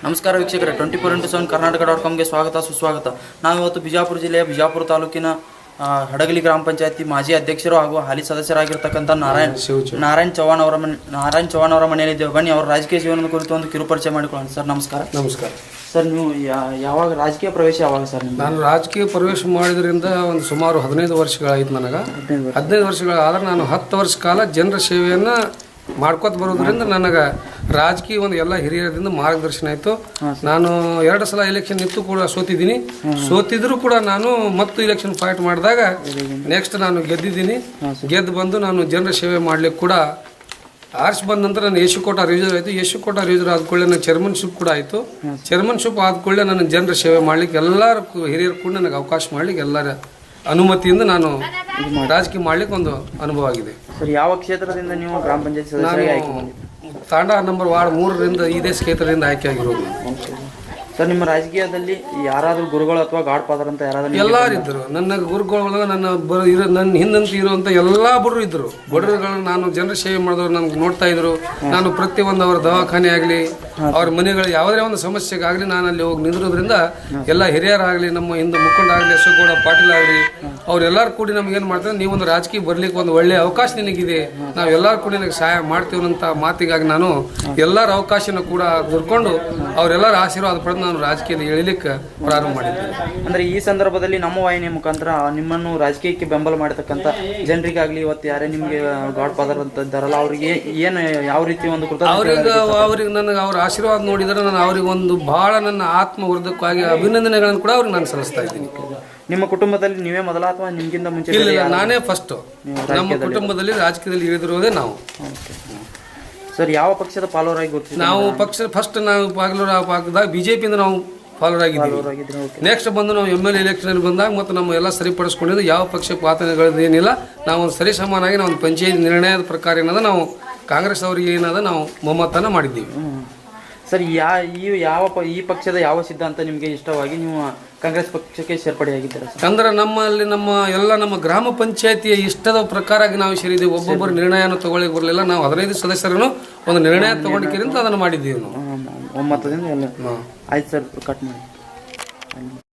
ನಮಸ್ಕಾರ ವೀಕ್ಷಕರೇ, 24x7 ಕರ್ನಾಟಕ.comಗೆ ಸ್ವಾಗತ ಸುಸ್ವಾಗತ. ನಾವಿವತ್ತು ಬಿಜಾಪುರ ಜಿಲ್ಲೆಯ ಬಿಜಾಪುರ ತಾಲೂಕಿನ ಹಡಗಲಿ ಗ್ರಾಮ ಪಂಚಾಯತಿ ಮಾಜಿ ಅಧ್ಯಕ್ಷರು ಹಾಗೂ ಹಾಲಿ ಸದಸ್ಯರಾಗಿರ್ತಕ್ಕಂಥ ನಾರಾಯಣ್ ಚವ್ಹಾಣ್ ಅವರ ಮನೆಯಲ್ಲಿದ್ದೇವೆ. ಬನ್ನಿ ಅವರ ರಾಜಕೀಯ ಜೀವನದ ಕುರಿತು ಒಂದು ಕಿರು ಪರಿಚಯ ಮಾಡಿಕೊಳ್ಳೋಣ. ಸರ್ ನಮಸ್ಕಾರ. ನಮಸ್ಕಾರ ಸರ್, ನೀವು ಯಾವಾಗ ರಾಜಕೀಯ ಪ್ರವೇಶ ಯಾವಾಗ ಸರ್? ನಾನು ರಾಜಕೀಯ ಪ್ರವೇಶ ಮಾಡಿದ್ರಿಂದ ಒಂದು ಸುಮಾರು 15 ವರ್ಷಗಳಾಯ್ತು. ನನಗೆ 15 ವರ್ಷಗಳಾದ್ರೆ ನಾನು 10 ವರ್ಷ ಕಾಲ ಜನರ ಸೇವೆಯನ್ನು ಮಾಡ್ಕೊತ ಬರೋದ್ರಿಂದ ನನಗೆ ರಾಜಕೀಯ ಒಂದು ಎಲ್ಲ ಹಿರಿಯರಿಂದ ಮಾರ್ಗದರ್ಶನ ಆಯಿತು. ನಾನು 2 ಸಲ ಎಲೆಕ್ಷನ್ ನಿಂತು ಕೂಡ ಸೋತಿದ್ರು ಕೂಡ ನಾನು ಮತ್ತು ಎಲೆಕ್ಷನ್ ಫೈಟ್ ಮಾಡಿದಾಗ ನೆಕ್ಸ್ಟ್ ನಾನು ಗೆದ್ದಿದ್ದೀನಿ. ಗೆದ್ದು ಬಂದು ನಾನು ಜನರ ಸೇವೆ ಮಾಡ್ಲಿಕ್ಕೆ ಕೂಡ ಆರ್ಸ್ ಬಂದ ನಂತರ ನಾನು ಯಶಕೋಟ ರಿಸರ್ವ್ ಆಯಿತು. ಯಶಕೋಟ ರಿಸರ್ವ್ ಆದ್ಕೊಳ್ಳೆ ನನಗೆ ಚೇರ್ಮನ್ಶಿಪ್ ಕೂಡ ಆಯಿತು. ಚೇರ್ಮನ್ಶಿಪ್ ಆದ್ಕೊಳ್ಳೆ ನಾನು ಜನರ ಸೇವೆ ಮಾಡ್ಲಿಕ್ಕೆ ಎಲ್ಲರೂ ಹಿರಿಯರು ಕೂಡ ನನಗೆ ಅವಕಾಶ ಮಾಡ್ಲಿಕ್ಕೆ ಎಲ್ಲರ ಅನುಮತಿಯಿಂದ ನಾನು ರಾಜಕೀಯ ಮಾಡ್ಲಿಕ್ಕೆ ಒಂದು ಅನುಭವ ಆಗಿದೆ. ಸರ್, ಯಾವ ಕ್ಷೇತ್ರದಿಂದ ನೀವು ಗ್ರಾಮ ಪಂಚಾಯತ್ ಸದಸ್ಯರಾಗಿ? ತಾಂಡಾ ನಂಬರ್ ವಾರ್ಡ್ 3ರಿಂದ ಇದೇ ಕ್ಷೇತ್ರದಿಂದ ಆಯ್ಕೆ ಆಗಿರೋದು. ಸರ್, ನಿಮ್ಮ ರಾಜಕೀಯದಲ್ಲಿ ಯಾರಾದರೂ ಗುರುಗಳು ಅಥವಾ ಗಾಡ್ ಫಾದರ್ ಅಂತ ಯಾರಾದರೂ? ಎಲ್ಲರೂ ಇದ್ದರು. ನನ್ನ ಗುರುಗಳು ನನ್ನ ಹಿಂದಂತ ಇರುವಂಥ ಎಲ್ಲ ಬಡವರು ಇದ್ದರು. ಬಡವರುಗಳನ್ನ ನಾನು ಜನರ ಸೇವೆ ಮಾಡಿದವರು ನನಗೆ ನೋಡ್ತಾ ಇದ್ರು. ನಾನು ಪ್ರತಿಯೊಂದು ಅವರ ದವಾಖಾನೆ ಆಗಲಿ, ಅವ್ರ ಮನೆಗಳು ಯಾವುದೇ ಒಂದು ಸಮಸ್ಯೆಗಾಗಲಿ ನಾನು ಅಲ್ಲಿ ಹೋಗಿ ನಿಂದಿರೋದ್ರಿಂದ ಎಲ್ಲ ಹಿರಿಯರಾಗಲಿ, ನಮ್ಮ ಹಿಂದೂ ಮುಖಂಡಾಗಲಿ, ಅಶೋಕ್ ಪಾಟೀಲ್ ಆಗಲಿ, ಅವರೆಲ್ಲರೂ ಕೂಡಿ ನಮ್ಗೇನು ಮಾಡ್ತಾರೆ, ನೀವೊಂದು ರಾಜಕೀಯ ಬರ್ಲಿಕ್ಕೆ ಒಂದು ಒಳ್ಳೆಯ ಅವಕಾಶ ನಿನಗಿದೆ, ನಾವೆಲ್ಲರೂ ಕೂಡ ನಿನಗೆ ಸಹಾಯ ಮಾಡ್ತೀವಿ ಅಂತ ಮಾತಿಗಾಗಿ ನಾನು ಎಲ್ಲರ ಅವಕಾಶನ ಕೂಡ ಹುಡ್ಕೊಂಡು ಅವರೆಲ್ಲರ ಆಶೀರ್ವಾದ ಪಡೆದು ನಾನು ರಾಜಕೀಯದಲ್ಲಿ ಎಳಿಲಿಕ್ಕೆ ಪ್ರಾರಂಭ ಮಾಡಿದ್ದೇನೆ. ಅಂದರೆ ಈ ಸಂದರ್ಭದಲ್ಲಿ ನಮ್ಮ ವಾಹಿನಿಯ ಮುಖಾಂತರ ನಿಮ್ಮನ್ನು ರಾಜಕೀಯಕ್ಕೆ ಬೆಂಬಲ ಮಾಡತಕ್ಕಂಥ ಜನರಿಗಾಗಲಿ, ಇವತ್ತು ಯಾರೇ ನಿಮಗೆ ಗಾಡ್ ಫಾದರ್ ಅಂತ ಇದ್ದಾರಲ್ಲ, ಅವರಿಗೆ ಏನು ಯಾವ ರೀತಿ ಒಂದು ಅವ್ರಿಗೆ ನನಗೆ ಅವ್ರ ಆಶೀರ್ವಾದ ನೋಡಿದರೆ ನಾನು ಅವ್ರಿಗೆ ಒಂದು ಬಹಳ ನನ್ನ ಆತ್ಮವರ್ಧಕವಾಗಿ ಅಭಿನಂದನೆಗಳನ್ನು ಕೂಡ ಅವ್ರಿಗೆ ನಾನು ಸಲ್ಲಿಸ್ತಾ ಇದ್ದೀನಿ. ನಿಮ್ಮ ಕುಟುಂಬದಲ್ಲಿ ನೀವೇ ಮೊದಲ ಅಥವಾ ನಿಮ್ಗಿಂತ ಮುಂಚೆ? ಇಲ್ಲ, ನಾನೇ ಫಸ್ಟ್. ನಮ್ಮ ಕುಟುಂಬದಲ್ಲಿ ರಾಜಕೀಯದಲ್ಲಿ ಇಳಿದಿರೋದೇ ನಾವು. ಸರ್, ಯಾವ ಪಕ್ಷದ ಫಾಲೋವರ್ ಆಗಿ ಗೊತ್ತಿದೆ? ನಾವು ಫಸ್ಟ್ ನಾವು ಪಾಲ್ದಾಗ ಬಿಜೆಪಿಯಿಂದ ನಾವು ಫಾಲೋವರ್ ಆಗಿದ್ದೀವಿ. ನೆಕ್ಸ್ಟ್ ಬಂದು ನಾವು MLA ಎಲೆಕ್ಷನ್ ಬಂದಾಗ ಮತ್ತು ನಮ್ಮ ಎಲ್ಲ ಸರಿಪಡಿಸ್ಕೊಂಡಿದ್ದು ಯಾವ ಪಕ್ಷ ಪಾತ್ರಗಳದ್ದು ಏನಿಲ್ಲ. ನಾವು ಒಂದು ಸರಿ ಸಮಾನಾಗಿ ನಾವು ಒಂದು ಪಂಚಾಯತ್ ನಿರ್ಣಯದ ಪ್ರಕಾರ ಏನದ ನಾವು ಕಾಂಗ್ರೆಸ್ ಅವರಿಗೆ ಏನದ ನಾವು ಮೊಮ್ಮತನ ಮಾಡಿದ್ದೀವಿ. ಸರ್, ಈ ಪಕ್ಷದ ಯಾವ ಸಿದ್ಧಾಂತ ನಿಮಗೆ ಇಷ್ಟವಾಗಿ ನೀವು ಕಾಂಗ್ರೆಸ್ ಪಕ್ಷಕ್ಕೆ ಸೇರ್ಪಡೆಯಾಗಿದ್ದೀರಾ? ಅಂದ್ರೆ ನಮ್ಮ ಗ್ರಾಮ ಪಂಚಾಯತಿಯ ಇಷ್ಟದ ಪ್ರಕಾರ ನಾವು ಸೇರಿದ್ದೀವಿ. ಒಬ್ಬೊಬ್ಬರು ನಿರ್ಣಯನ ತಗೊಳ್ಳಿಕ್ಕೆ ಬರಲಿಲ್ಲ. ನಾವು 15 ಸದಸ್ಯರನ್ನು ಒಂದು ನಿರ್ಣಯ ತಗೊಂಡಿದ್ದರಿಂದ ಅದನ್ನು ಮಾಡಿದ್ದೀವಿ ನಾವು ಒಮ್ಮತದಿಂದ. ಆಯ್ತು ಸರ್, ಕಟ್ ಮಾಡಿ.